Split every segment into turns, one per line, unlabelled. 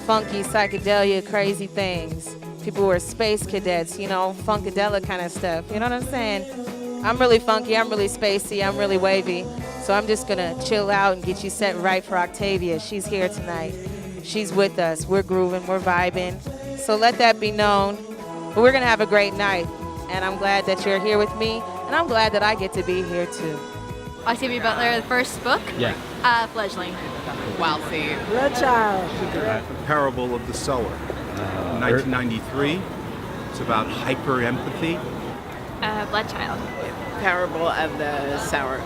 funky, psychedelia, crazy things. People who are space cadets, you know, funkadelic kind of stuff. You know what I'm saying? I'm really funky, I'm really spacey, I'm really wavy. So I'm just gonna chill out and get you set right for Octavia. She's here tonight. She's with us. We're grooving, we're vibing. So let that be known. But we're gonna have a great night. And I'm glad that you're here with me. And I'm glad that I get to be here too.
Octavia Butler, the first book?
Yeah.
Fledgling.
Wild Seed.
Blood Child.
Parable of the Sower, 1993. It's about hyper-empathy.
Blood Child.
Parable of the Sower.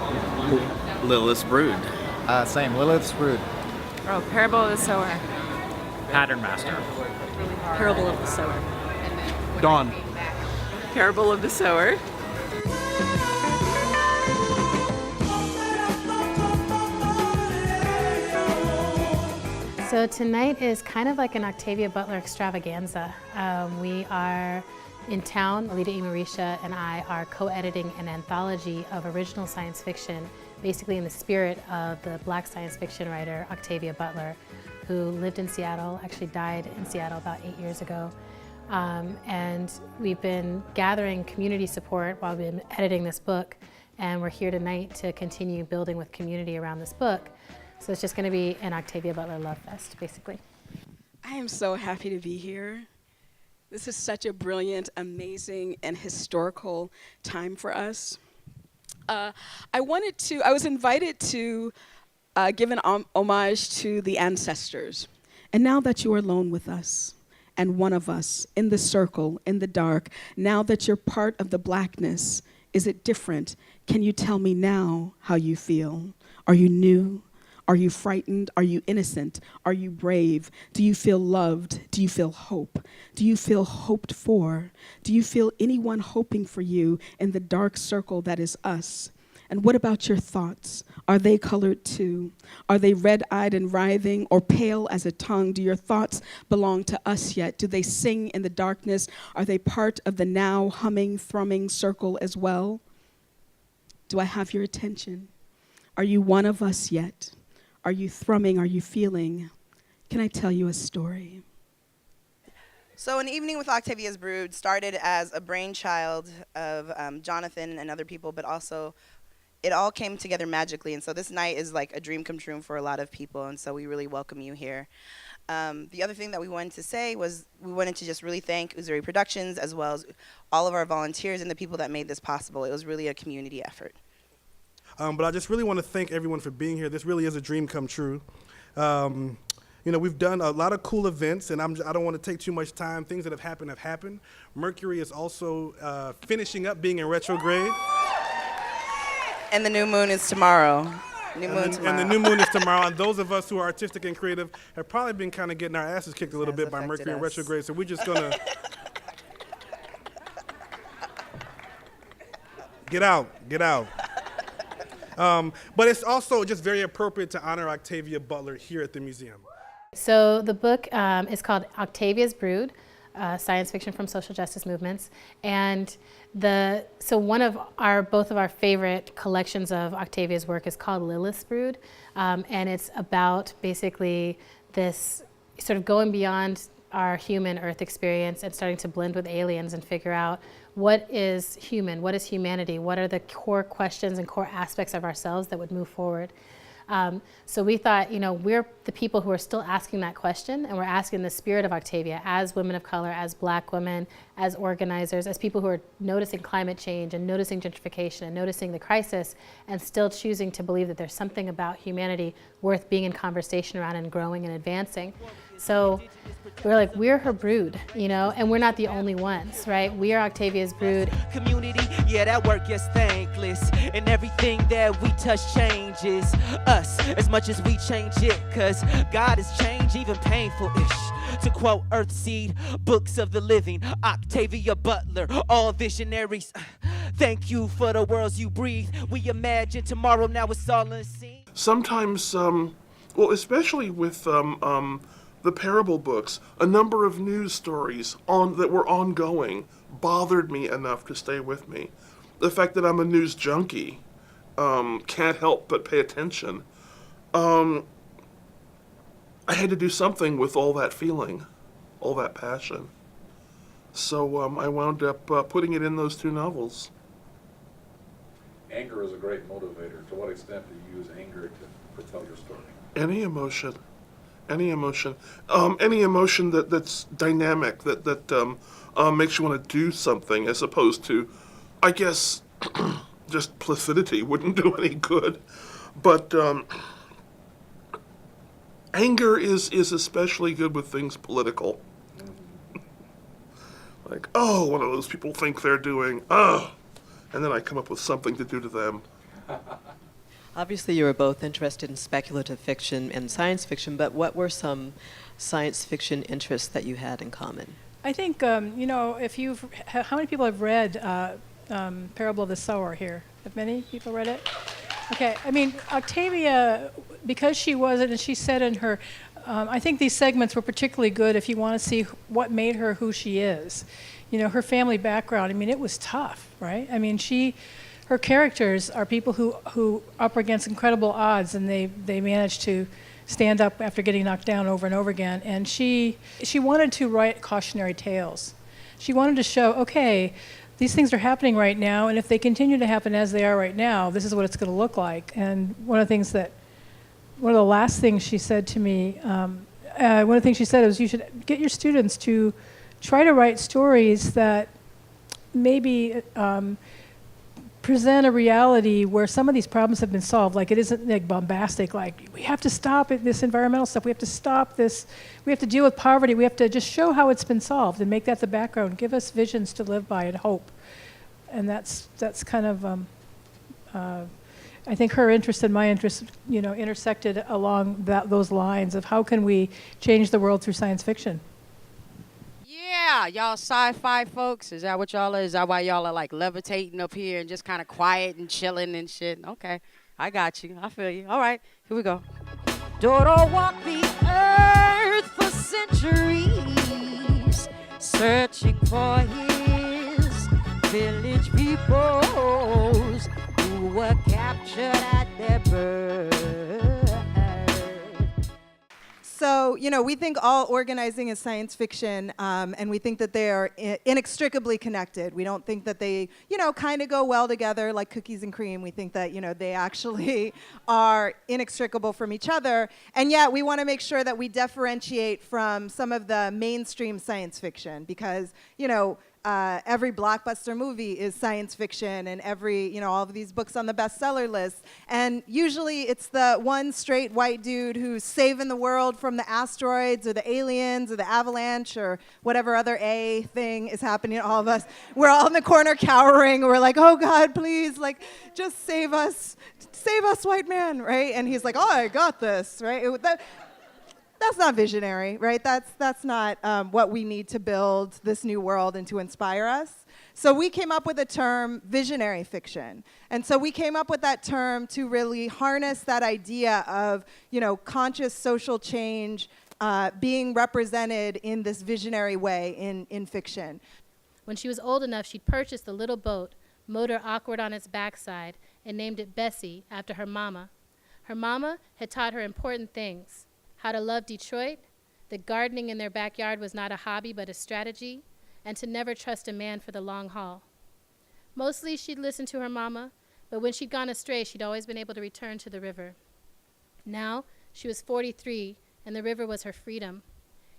Lilith's Brood.
Same, Lilith's Brood.
Oh, Parable of the Sower.
Pattern Master.
Parable of the Sower.
Dawn.
Parable of the Sower.
So tonight is kind of like an Octavia Butler extravaganza. We are in town. Walidah Imarisha and I are co-editing an anthology of original science fiction, basically in the spirit of the Black science fiction writer Octavia Butler, who lived in Seattle, actually died in Seattle about 8 years ago. And we've been gathering community support while we've been editing this book, and we're here tonight to continue building with community around this book. So it's just going to be an Octavia Butler love fest, basically.
I am so happy to be here. This is such a brilliant, amazing, and historical time for us. I was invited to give an homage to the ancestors. And now that you are alone with us, and one of us, in the circle, in the dark, now that you're part of the Blackness, is it different? Can you tell me now how you feel? Are you new? Are you frightened? Are you innocent? Are you brave? Do you feel loved? Do you feel hope? Do you feel hoped for? Do you feel anyone hoping for you in the dark circle that is us? And what about your thoughts? Are they colored too? Are they red-eyed and writhing or pale as a tongue? Do your thoughts belong to us yet? Do they sing in the darkness? Are they part of the now humming, thrumming circle as well? Do I have your attention? Are you one of us yet? Are you thrumming? Are you feeling? Can I tell you a story?
So An Evening with Octavia's Brood started as a brainchild of Jonathan and other people, but also it all came together magically. And so this night is like a dream come true for a lot of people, and so we really welcome you here. The other thing that we wanted to say was we wanted to just really thank Uzuri Productions as well as all of our volunteers and the people that made this possible. It was really a community effort.
But I just really want to thank everyone for being here. This really is a dream come true. You know, we've done a lot of cool events, and I don't want to take too much time. Things that have happened have happened. Mercury is also finishing up being in retrograde.
And the new moon is tomorrow.
And the new moon is tomorrow. And those of us who are artistic and creative have probably been kind of getting our asses kicked a little bit by Mercury in retrograde. So we're just going to get out. But it's also just very appropriate to honor Octavia Butler here at the museum.
So the book is called Octavia's Brood, Science Fiction from Social Justice Movements. And one of both of our favorite collections of Octavia's work is called Lilith's Brood. And it's about basically this sort of going beyond our human Earth experience and starting to blend with aliens and figure out what is human, what is humanity, what are the core questions and core aspects of ourselves that would move forward. So we thought, you know, we're the people who are still asking that question, and we're asking the spirit of Octavia as women of color, as Black women, as organizers, as people who are noticing climate change and noticing gentrification and noticing the crisis and still choosing to believe that there's something about humanity worth being in conversation around and growing and advancing. So we're like, we're her brood, you know, and we're not the only ones, right? We are Octavia's brood.
Community, yeah, that work is thankless, and everything that we touch changes us as much as we change it, cause God has changed, even painful-ish. To quote Earthseed, books of the living, Octavia Butler, all visionaries. Thank you for the worlds you breathe. We imagine tomorrow, now it's all unseen.
Sometimes, well, especially with the parable books, a number of news stories that were ongoing bothered me enough to stay with me. The fact that I'm a news junkie, can't help but pay attention. I had to do something with all that feeling, all that passion. So I wound up putting it in those 2 novels.
Anger is a great motivator. To what extent do you use anger to tell your story?
Any emotion, any emotion, that's dynamic, that makes you want to do something, as opposed to, I guess, just placidity wouldn't do any good. But anger is especially good with things political. Like, oh, one of those people think they're doing, oh, and then I come up with something to do to them.
Obviously, you were both interested in speculative fiction and science fiction, but what were some science fiction interests that you had in common?
I think, you know, how many people have read Parable of the Sower here? Have many people read it? Okay, I mean, Octavia, because she wasn't, and she said in her, I think these segments were particularly good if you want to see what made her who she is. You know, her family background, I mean, it was tough, right? I mean, her characters are people who up against incredible odds, and they managed to stand up after getting knocked down over and over again. And she wanted to write cautionary tales. She wanted to show, okay, these things are happening right now, and if they continue to happen as they are right now, this is what it's going to look like. And one of the last things she said to me, one of the things she said was, you should get your students to try to write stories that maybe present a reality where some of these problems have been solved. Like, it isn't like bombastic, like, we have to stop this environmental stuff, we have to stop this, we have to deal with poverty, we have to just show how it's been solved and make that the background, give us visions to live by and hope. And that's kind of, I think her interest and my interest, you know, intersected along those lines of how can we change the world through science fiction.
Yeah, y'all sci-fi folks, is that what y'all are? Is that why y'all are like levitating up here and just kind of quiet and chilling and shit? Okay, I got you. I feel you. All right, here we go. Dodo walked the earth for centuries, searching for his village peoples who were captured at their birth.
So, you know, we think all organizing is science fiction, and we think that they are inextricably connected. We don't think that they, you know, kind of go well together like cookies and cream. We think that, you know, they actually are inextricable from each other. And yet we want to make sure that we differentiate from some of the mainstream science fiction because, you know, every blockbuster movie is science fiction, and every, you know, all of these books on the bestseller list. And usually it's the one straight white dude who's saving the world from the asteroids or the aliens or the avalanche or whatever other A thing is happening to all of us. We're all in the corner cowering. We're like, oh God, please, like, just save us, white man, right? And he's like, oh, I got this, right? That's not visionary, right? That's not what we need to build this new world and to inspire us. So we came up with the term visionary fiction. And so we came up with that term to really harness that idea of, you know, conscious social change being represented in this visionary way in fiction.
When she was old enough, she'd purchased a little boat, motor awkward on its backside, and named it Bessie after her mama. Her mama had taught her important things. How to love Detroit, that gardening in their backyard was not a hobby but a strategy, and to never trust a man for the long haul. Mostly she'd listened to her mama, but when she'd gone astray, she'd always been able to return to the river. Now she was 43, and the river was her freedom.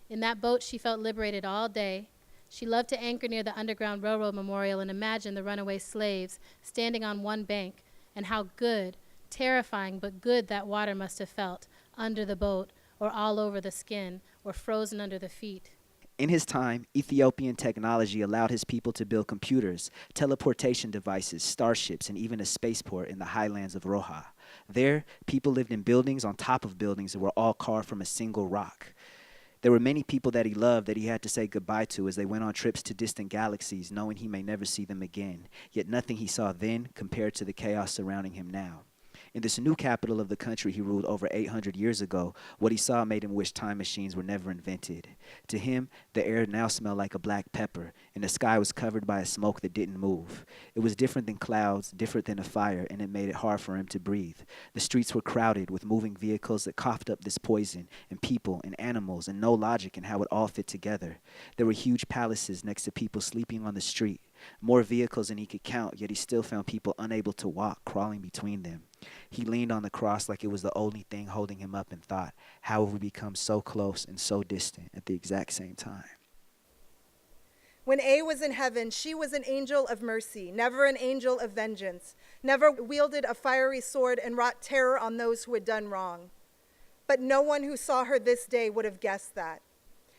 In that boat, she felt liberated all day. She loved to anchor near the Underground Railroad Memorial and imagine the runaway slaves standing on one bank, and how good, terrifying but good that water must have felt under the boat, or all over the skin, or frozen under the feet.
In his time, Ethiopian technology allowed his people to build computers, teleportation devices, starships, and even a spaceport in the highlands of Roha. There, people lived in buildings on top of buildings that were all carved from a single rock. There were many people that he loved that he had to say goodbye to as they went on trips to distant galaxies, knowing he may never see them again, yet nothing he saw then compared to the chaos surrounding him now.
In this new capital of the country he ruled over 800 years ago, what he saw made him wish time machines were never invented. To him, the air now smelled like a black pepper, and the sky was covered by a smoke that didn't move. It was different than clouds, different than a fire, and it made it hard for him to breathe. The streets were crowded with moving vehicles that coughed up this poison, and people and animals, and no logic in how it all fit together. There were huge palaces next to people sleeping on the street. More vehicles than he could count, yet he still found people unable to walk, crawling between them. He leaned on the cross like it was the only thing holding him up and thought, how have we become so close and so distant at the exact same time?
When A was in heaven, she was an angel of mercy, never an angel of vengeance, never wielded a fiery sword and wrought terror on those who had done wrong. But no one who saw her this day would have guessed that.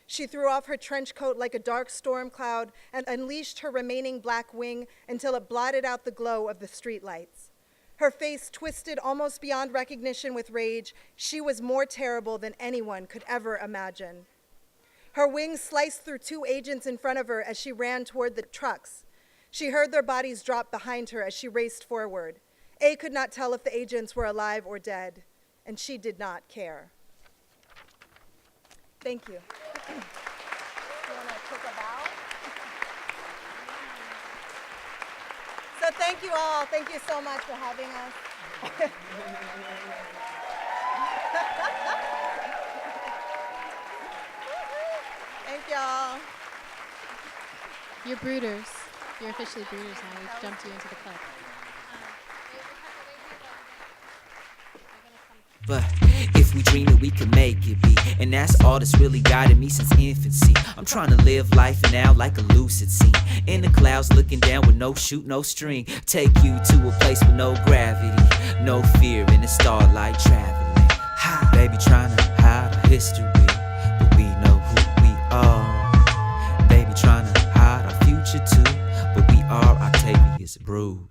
She threw off her trench coat like a dark storm cloud and unleashed her remaining black wing until it blotted out the glow of the streetlights. Her face twisted almost beyond recognition with rage. She was more terrible than anyone could ever imagine. Her wings sliced through two agents in front of her as she ran toward the trucks. She heard their bodies drop behind her as she raced forward. A could not tell if the agents were alive or dead, and she did not care. Thank you. You want to take a bow? So thank you all. Thank you so much for having us. Thank y'all.
You're brooders. You're officially brooders now. We've jumped you into the club.
But if we dream it, we can make it be. And that's all that's really guided me since infancy. I'm trying to live life now like a lucid scene. In the clouds looking down with no chute, no string. Take you to a place with no gravity. No fear in the starlight traveling. Baby trying to hide our history, but we know who we are. Baby trying to hide our future too, but we are Octavia's brood.